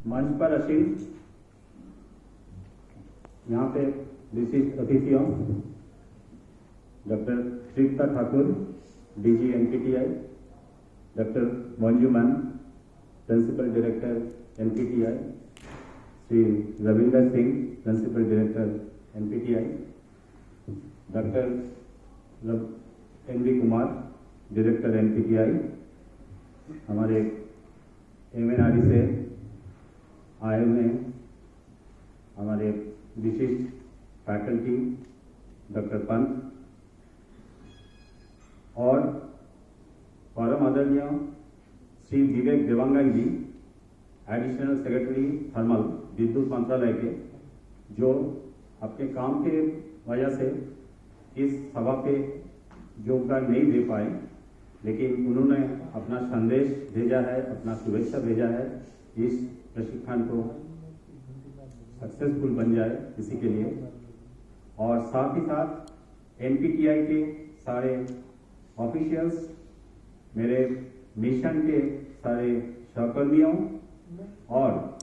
मंच पर असीम यहाँ पे विशिष्ट अतिथियों doctor Shrita Thakur DG NPTI, doctor Manju ma'am principal director NPTI, Shri Ravinder Singh principal director NPTI, doctor NV Kumar director NPTI, हमारे एमएनआरई से आए हुए हमारे विशिष्ट फैकल्टी डॉक्टर पंत और परम आदरणीय श्री विवेक देवांगन जी, एडिशनल सेक्रेटरी थर्मल विद्युत मंत्रालय के, जो अपने काम के वजह से इस सभा पे योगदान नहीं दे पाए, लेकिन उन्होंने अपना संदेश भेजा है, अपना शुभेच्छा भेजा है इस प्रशिक्षण को सक्सेसफुल बन जाए इसी के लिए। और साथ ही साथ एनपीटीआई के सारे ऑफिशियल्स, मेरे मिशन के सारे सहकर्मियों और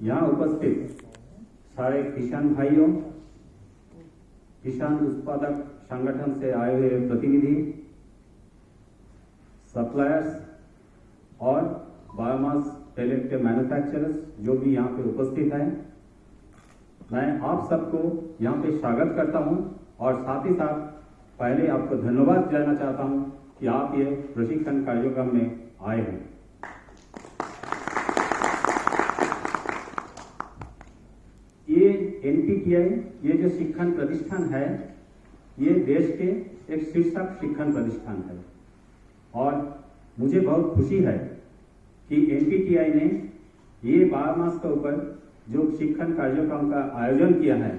यहाँ उपस्थित सारे किसान भाइयों, किसान उत्पादक संगठन से आए हुए प्रतिनिधि, सप्लायर्स और बायोमास पैलेट के मैन्युफैक्चरर्स जो भी यहाँ पे उपस्थित हैं, मैं आप सबको यहाँ पे स्वागत करता हूँ और साथ ही साथ पहले आपको धन्यवाद देना चाहता हूँ कि आप ये प्रशिक्षण कार्यक्रम में आए हैं। ये एनपीटीआई, ये जो शिक्षण प्रतिष्ठान है, ये देश के एक शीर्षक शिक्षण प्रतिष्ठान है और मुझे बहुत खुशी है कि एनपीटीआई ने ये बायोमास के ऊपर जो शिक्षण कार्यक्रम का आयोजन किया है।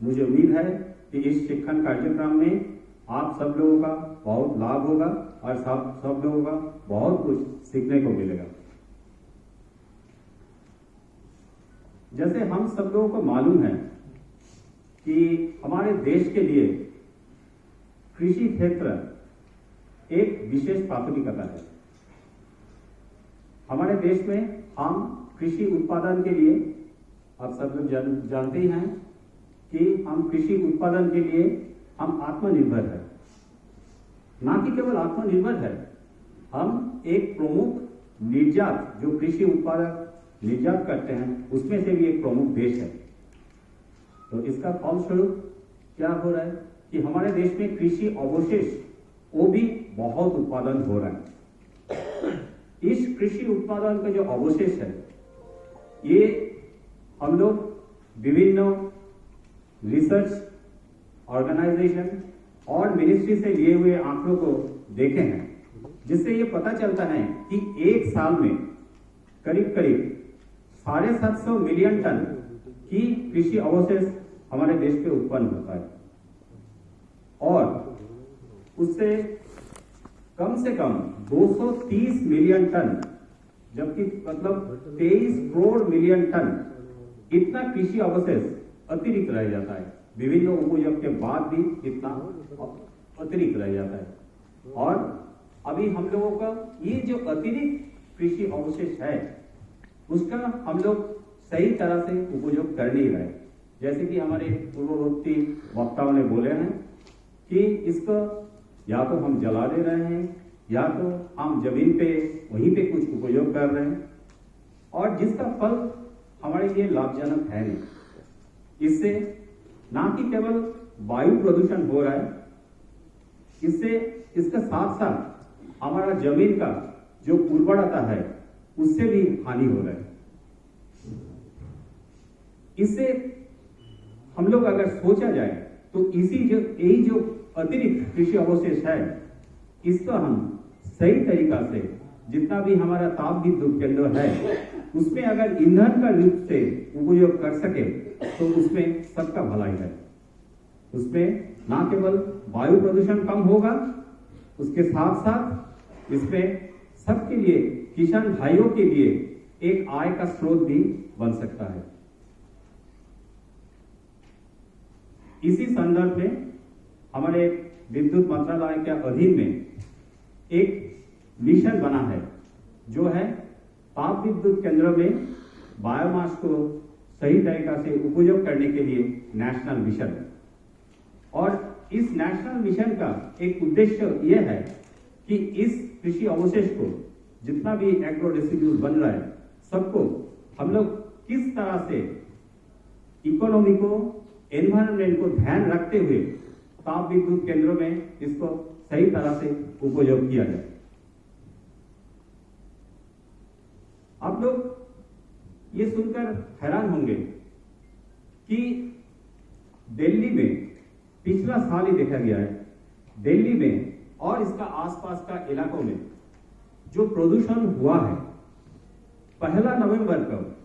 मुझे उम्मीद है कि इस शिक्षण कार्यक्रम में आप सब लोगों का बहुत लाभ होगा और सब लोगों का बहुत कुछ सीखने को मिलेगा। जैसे हम सब लोगों को मालूम है कि हमारे देश के लिए कृषि क्षेत्र एक विशेष प्राथमिकता है। हमारे देश में हम कृषि उत्पादन के लिए, आप सब लोग जानते ही हैं कि हम कृषि उत्पादन के लिए हम आत्मनिर्भर है। ना कि केवल आत्मनिर्भर है, हम एक प्रमुख निर्यात, जो कृषि उत्पादक निर्यात करते हैं, उसमें से भी एक प्रमुख देश है। तो इसका फलस्वरूप क्या हो रहा है कि हमारे देश में कृषि अवशेष वो भी बहुत उत्पादन हो रहा है। इस कृषि उत्पादन का जो अवशेष है, ये हम लोग विभिन्न रिसर्च ऑर्गेनाइजेशन और मिनिस्ट्री से लिए हुए आंकड़ों को देखे हैं, जिससे ये पता चलता है कि एक साल में करीब 750 मिलियन टन की कृषि अवशेष हमारे देश पे उत्पन्न होता है और उससे कम से कम 230 मिलियन टन, जबकि मतलब 23 करोड़ मिलियन टन इतना कृषि अवशेष अतिरिक्त रह जाता है। विभिन्न उपयोग के बाद भी इतना अतिरिक्त रह जाता है और अभी हम लोगों का ये जो अतिरिक्त कृषि अवशेष है, उसका हम लोग सही तरह से उपयोग कर नहीं रहे। जैसे कि हमारे पूर्ववर्ती वक्ताओं ने बोले हैं कि इसको या तो हम जला दे रहे हैं या तो हम जमीन पे वहीं पे कुछ उपयोग कर रहे हैं और जिसका फल हमारे लिए लाभजनक है नहीं। इससे ना कि केवल वायु प्रदूषण हो रहा है, इससे इसके साथ साथ हमारा जमीन का जो उर्वरता है उससे भी हानि हो रहा है। इससे हम लोग अगर सोचा जाए तो यही जो अतिरिक्त कृषि अवशेष है, इसका हम सही तरीका से जितना भी हमारा ताप विद्युत केंद्र है उसमें अगर ईंधन का रूप से उपयोग कर सके तो उसमें सबका भलाई है। उसमें ना केवल वायु प्रदूषण कम होगा, उसके साथ साथ इसमें सबके लिए, किसान भाइयों के लिए एक आय का स्रोत भी बन सकता है। इसी संदर्भ में हमारे विद्युत मंत्रालय के अधीन में एक मिशन बना है, जो है ताप विद्युत केंद्र में बायोमास को सही तरीका से उपयोग करने के लिए नेशनल मिशन है। और इस नेशनल मिशन का एक उद्देश्य यह है कि इस कृषि अवशेष को जितना भी एग्रो रेसिड्यूज बन रहा है सबको हम लोग किस तरह से इकोनॉमी को, एनवायरनमेंट को ध्यान रखते हुए ताप विद्युत केंद्रों में इसको सही तरह से उपयोग किया जाए। आप लोग ये सुनकर हैरान होंगे कि दिल्ली में पिछला साल ही देखा गया है, दिल्ली में और इसका आसपास का इलाकों में जो प्रदूषण हुआ है, 1 नवंबर को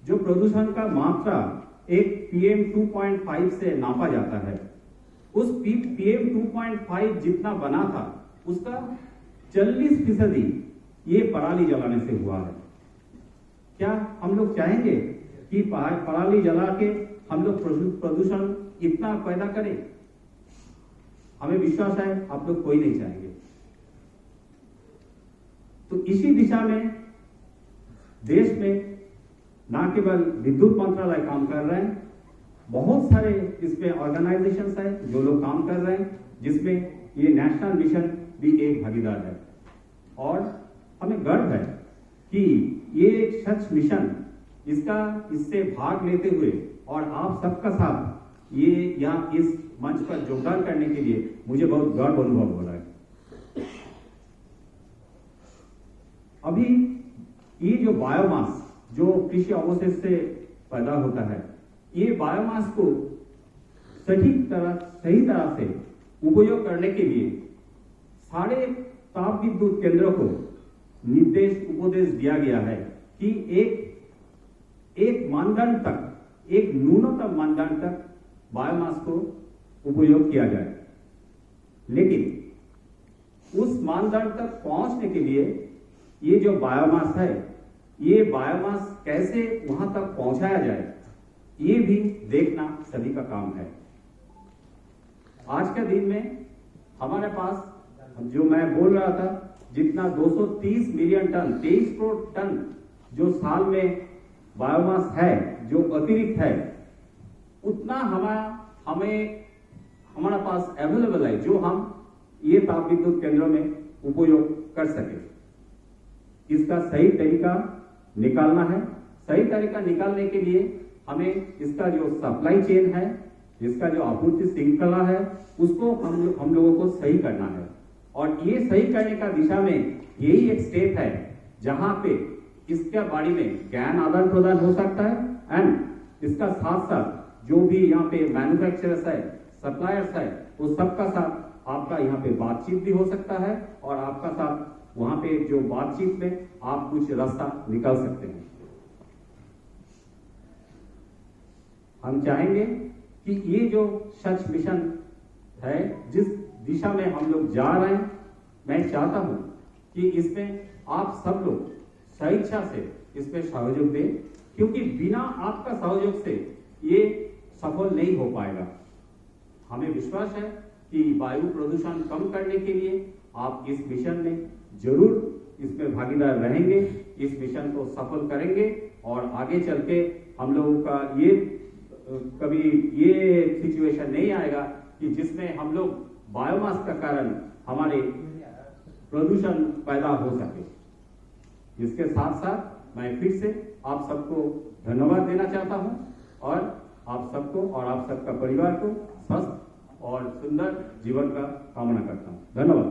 जो प्रदूषण का मात्रा एक PM 2.5 से नापा जाता है, उस PM 2.5 जितना बना था उसका 40% ये पराली जलाने से हुआ है। क्या हम लोग चाहेंगे कि पराली जला के हम लोग प्रदूषण इतना पैदा करें? हमें विश्वास है आप लोग कोई नहीं चाहेंगे। तो इसी दिशा में देश में ना केवल विद्युत मंत्रालय काम कर रहे हैं, बहुत सारे इसमें ऑर्गेनाइजेशंस हैं जो लोग काम कर रहे हैं, जिसमें ये नेशनल मिशन भी एक भागीदार है। और हमें गर्व है कि ये एक सच मिशन इससे भाग लेते हुए और आप सबका साथ ये यहाँ इस मंच पर योगदान करने के लिए मुझे बहुत गर्व अनुभव हो रहा है। अभी ये जो बायोमास जो कृषि अवशेष से पैदा होता है, ये बायोमास को सही तरह से उपयोग करने के लिए सारे ताप विद्युत केंद्रों को उपदेश दिया गया है कि एक मानदंड तक, एक न्यूनतम मानदंड तक बायोमास को उपयोग किया जाए। लेकिन उस मानदंड तक पहुंचने के लिए ये जो बायोमास है, ये बायोमास कैसे वहां तक पहुंचाया जाए, ये भी देखना सभी का काम है। आज के दिन में हमारे पास जो मैं बोल रहा था, जितना 230 मिलियन टन, 23 करोड़ टन जो साल में बायोमास है, जो अतिरिक्त है, उतना हमारा पास अवेलेबल है जो हम ये ताप विद्युत केंद्रों में उपयोग कर सके। इसका सही तरीका निकालना है। सही तरीका निकालने के लिए हमें इसका जो सप्लाई चेन है, इसका जो आपूर्ति श्रृंखला है, उसको हम लोगों को सही करना है। और ये सही करने का दिशा में यही एक स्टेप है जहां पे इसके बारे में ज्ञान आदान प्रदान हो सकता है एंड इसका साथ साथ जो भी यहाँ पे मैन्युफैक्चरर्स है, सप्लायर्स है, वो सबका साथ आपका यहाँ पे बातचीत भी हो सकता है और आपका साथ वहां पे जो बातचीत में आप कुछ रास्ता निकाल सकते हैं। हम चाहेंगे कि ये जो सच मिशन है, जिस दिशा में हम लोग जा रहे हैं, मैं चाहता हूं कि इसमें आप सब लोग स्वेच्छा से इसमें सहयोग दें, क्योंकि बिना आपका सहयोग से ये सफल नहीं हो पाएगा। हमें विश्वास है कि वायु प्रदूषण कम करने के लिए आप इस मिशन में जरूर इसमें भागीदार रहेंगे, इस मिशन को सफल करेंगे और आगे चल के हम लोगों का ये कभी ये सिचुएशन नहीं आएगा कि जिसमें हम लोग बायोमास का कारण हमारे प्रदूषण पैदा हो सके। इसके साथ साथ मैं फिर से आप सबको धन्यवाद देना चाहता हूं और आप सबको और आप सबका परिवार को स्वस्थ और सुंदर जीवन का कामना करता हूं। धन्यवाद।